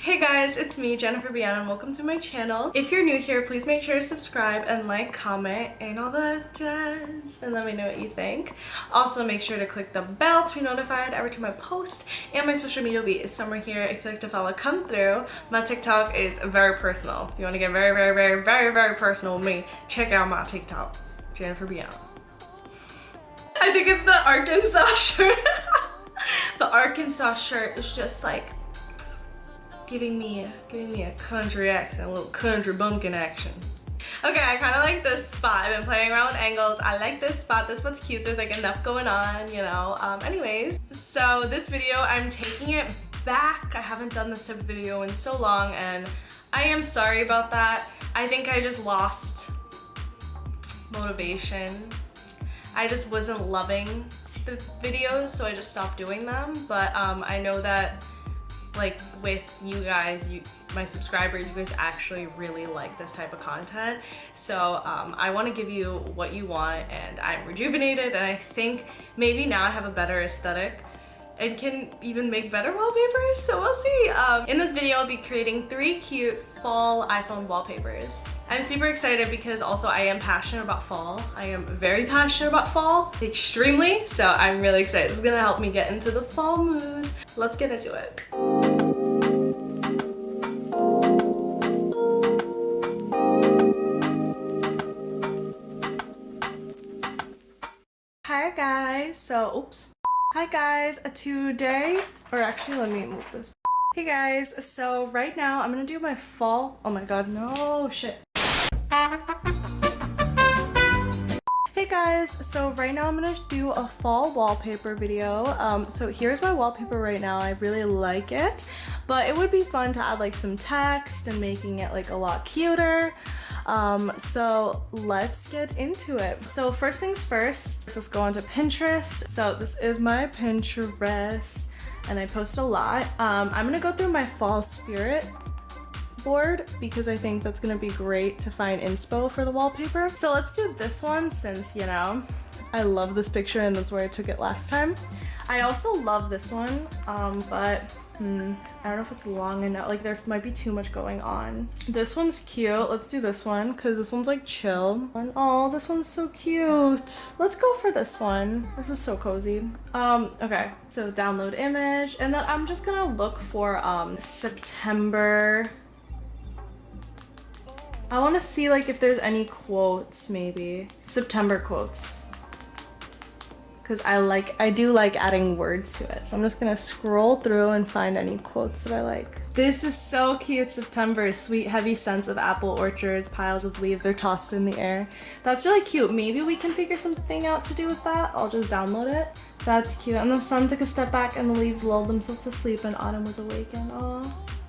Hey guys, it's me, Jennifer-Biana, and welcome to my channel. If you're new here, please make sure to subscribe and like, comment, and all that jazz, and let me know what you think. Also, make sure to click the bell to be notified every time I post, and my social media will be somewhere here if you like to follow, come through. My TikTok is very personal. If you want to get very personal with me, check out my TikTok, Jennifer-Biana. I think it's the Arkansas shirt. The Arkansas shirt is just like giving me a country accent, a little country bumpkin action. Okay, I kind of like this spot. I've been playing around with angles. I like this spot. This spot's cute. There's like enough going on, you know. Anyways, so this video, I'm taking it back. I haven't done this type of video in so long, and I am sorry about that. I think I just lost motivation. I just wasn't loving the videos, so I just stopped doing them. But I know that like with you guys, my subscribers, you guys actually really like this type of content. So I want to give you what you want, and I'm rejuvenated, and I think maybe now I have a better aesthetic and can even make better wallpapers, so we'll see. In this video, I'll be creating 3 cute fall iPhone wallpapers. I'm super excited because also I am passionate about fall. I am very passionate about fall, extremely, so I'm really excited. This is gonna help me get into the fall mood. Let's get into it. Hi guys, Hi guys, today, or actually let me move this. Hey guys, so right now I'm gonna do my fall, oh my god, no, shit. Hey guys, so right now I'm gonna do a fall wallpaper video. So here's my wallpaper right now. I really like it, but it would be fun to add like some text and making it like a lot cuter. So let's get into it. So first things first, let's just go onto Pinterest. So this is my Pinterest, and I post a lot. I'm gonna go through my fall spirit board because I think that's gonna be great to find inspo for the wallpaper. So let's do this one since, you know, I love this picture and that's where I took it last time. I also love this one, but I don't know if it's long enough. Like there might be too much going on. This one's cute. Let's do this one because this one's like chill. Oh, this one's so cute. Let's go for this one. This is so cozy. Okay, so download image, and then I'm just gonna look for September. I want to see like if there's any quotes, maybe September quotes, because I do like adding words to it. So I'm just gonna scroll through and find any quotes that I like. This is so cute. September, sweet heavy scents of apple orchards, piles of leaves are tossed in the air. That's really cute. Maybe we can figure something out to do with that. I'll just download it. That's cute. And the sun took a step back and the leaves lulled themselves to sleep and autumn was awakened. Aw.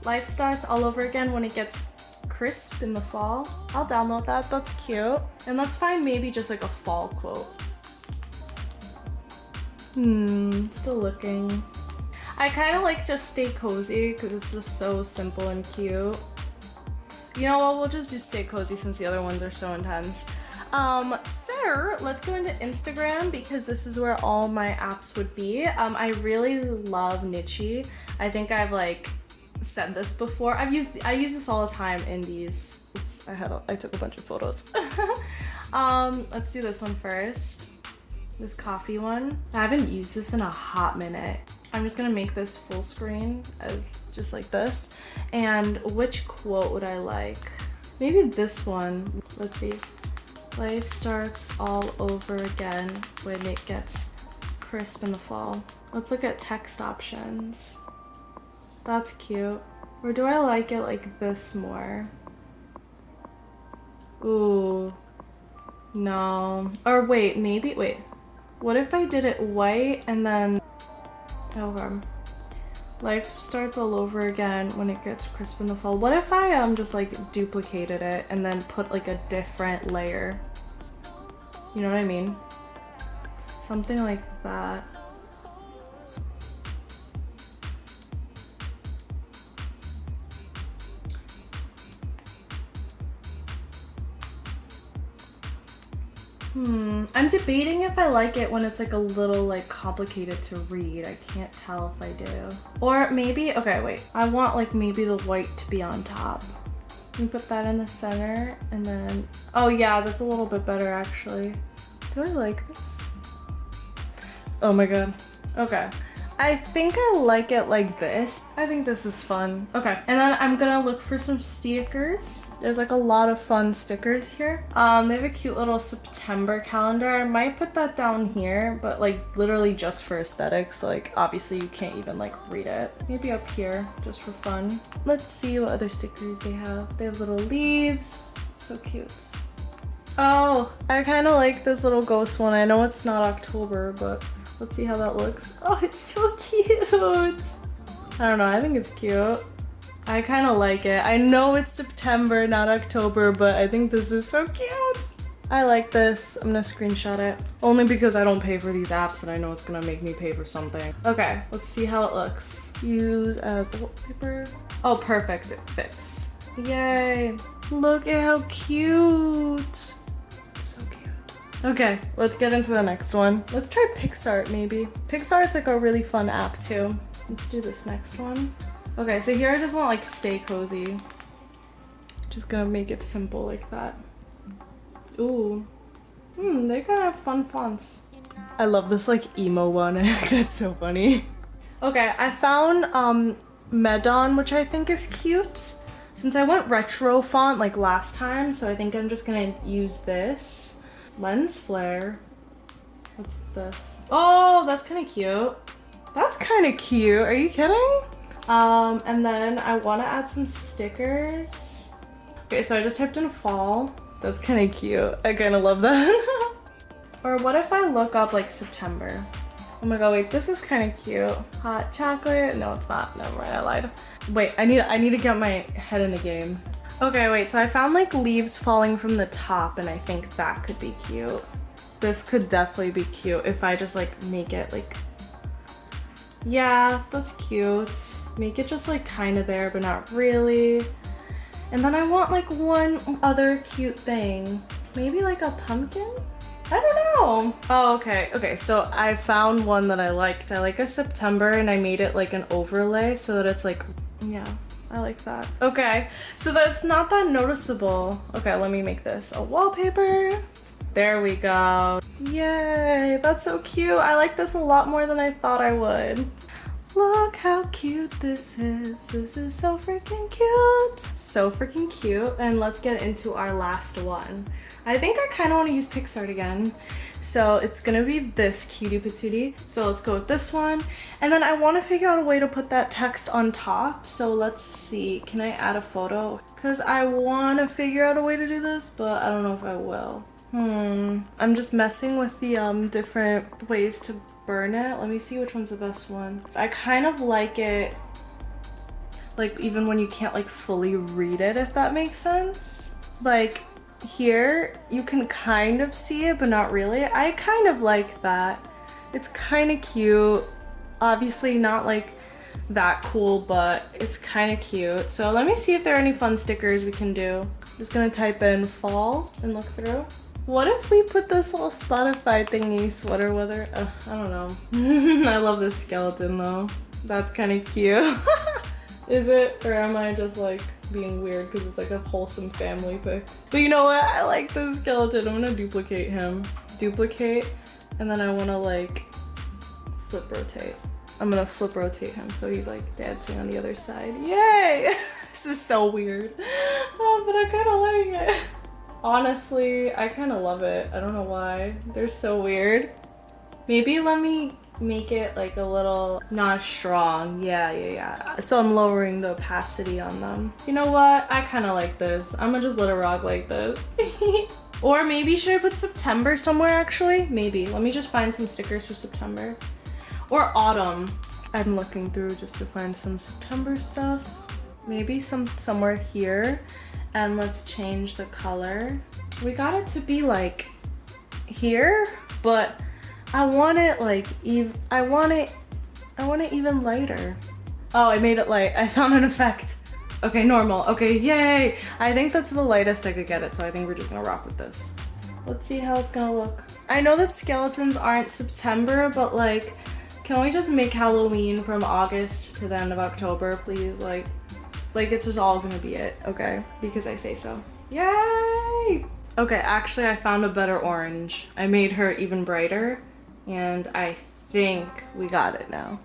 Life starts all over again when it gets crisp in the fall. I'll download that. That's cute. And let's find maybe just like a fall quote. Still looking. I kind of like just stay cozy because it's just so simple and cute. You know what, we'll just do stay cozy since the other ones are so intense. So let's go into Instagram because this is where all my apps would be. I really love Niche. I think I've like said this before. I use this all the time in these. Oops, I took a bunch of photos. Let's do this one first. This coffee one. I haven't used this in a hot minute. I'm just gonna make this full screen of just like this. And which quote would I like? Maybe this one. Let's see. Life starts all over again when it gets crisp in the fall. Let's look at text options. That's cute. Or do I like it like this more? Ooh. No. Or wait, maybe, wait. What if I did it white and then, okay. Life starts all over again when it gets crisp in the fall. What if I just like duplicated it and then put like a different layer? You know what I mean? Something like that. I'm debating if I like it when it's like a little like complicated to read. I can't tell if I do. Or maybe, okay, wait. I want like maybe the white to be on top. You put that in the center and then, oh yeah, that's a little bit better actually. Do I like this? Oh my God. Okay. I think I like it like this. I think this is fun. Okay, and then I'm gonna look for some stickers. There's like a lot of fun stickers here. They have a cute little September calendar. I might put that down here, but like literally just for aesthetics. Like obviously you can't even like read it. Maybe up here, just for fun. Let's see what other stickers they have. They have little leaves, so cute. Oh, I kind of like this little ghost one. I know it's not October, but let's see how that looks. Oh, it's so cute. I don't know, I think it's cute. I kind of like it. I know it's September, not October, but I think this is so cute. I like this. I'm gonna screenshot it. Only because I don't pay for these apps and I know it's gonna make me pay for something. Okay, let's see how it looks. Use as wallpaper. Oh, perfect, it fits. Yay. Look at how cute. Okay, let's get into the next one. Let's try PixArt maybe. PixArt's like a really fun app too. Let's do this next one. Okay, so here I just want like stay cozy. Just gonna make it simple like that. Ooh. They kind of have fun fonts. I love this like emo one. I think that's so funny. Okay, I found Medon, which I think is cute. Since I went retro font like last time, so I think I'm just gonna use this. Lens flare. What's this? Oh, that's kind of cute. That's kind of cute. Are you kidding? And then I want to add some stickers. Okay, so I just typed in fall. That's kind of cute. I kind of love that. Or what if I look up like September? Oh my God, wait, this is kind of cute. Hot chocolate. No, it's not. Never mind, I lied. Wait, I need to get my head in the game. Okay, wait, so I found like leaves falling from the top and I think that could be cute. This could definitely be cute if I just like make it like, yeah, that's cute. Make it just like kind of there, but not really. And then I want like one other cute thing. Maybe like a pumpkin? I don't know. Oh, okay. Okay, so I found one that I liked. I like a September and I made it like an overlay so that it's like, yeah. I like that. Okay, so that's not that noticeable. Okay, let me make this a wallpaper. There we go. Yay, that's so cute. I like this a lot more than I thought I would. Look how cute this is. This is so freaking cute. So freaking cute. And let's get into our last one. I think I kind of want to use PixArt again. So it's gonna be this cutie patootie. So let's go with this one. And then I want to figure out a way to put that text on top. So let's see, can I add a photo? Because I want to figure out a way to do this, but I don't know if I will. I'm just messing with the different ways to burn it. Let me see which one's the best one. I kind of like it, like even when you can't like fully read it, if that makes sense. Like, here you can kind of see it but not really. I kind of like that. It's kind of cute. Obviously not like that cool, but it's kind of cute. So let me see if there are any fun stickers we can do. I'm just gonna type in fall and look through. What if we put this little Spotify thingy, sweater weather? I don't know. I love this skeleton though. That's kind of cute. Is it? Or am I just like being weird because it's like a wholesome family pic? But you know what? I like this skeleton. I'm gonna duplicate him. Duplicate. And then I wanna like flip rotate. I'm gonna flip rotate him so he's like dancing on the other side. Yay! This is so weird. Oh, but I kinda like it. Honestly, I kinda love it. I don't know why. They're so weird. Maybe let me make it like a little not strong. Yeah. So I'm lowering the opacity on them. You know what? I kind of like this. I'm gonna just let it rock like this. Or maybe should I put September somewhere actually? Maybe. Let me just find some stickers for September. Or autumn. I'm looking through just to find some September stuff. Maybe somewhere here. And let's change the color. We got it to be like here, but I want it like I want it even lighter. Oh, I made it light. I found an effect. Okay, normal. Okay, yay! I think that's the lightest I could get it, so I think we're just gonna rock with this. Let's see how it's gonna look. I know that skeletons aren't September, but like, can we just make Halloween from August to the end of October, please? Like it's just all gonna be it, okay? Because I say so. Yay! Okay, actually I found a better orange. I made her even brighter, and I think we got it now.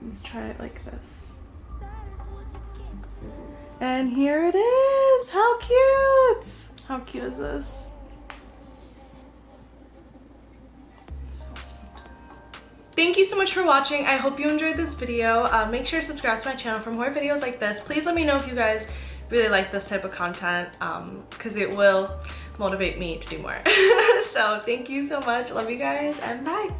Let's try it like this. And here it is! How cute! How cute is this? So cute. Thank you so much for watching. I hope you enjoyed this video. Make sure to subscribe to my channel for more videos like this. Please let me know if you guys really like this type of content, because it will motivate me to do more. So thank you so much. Love you guys, and bye!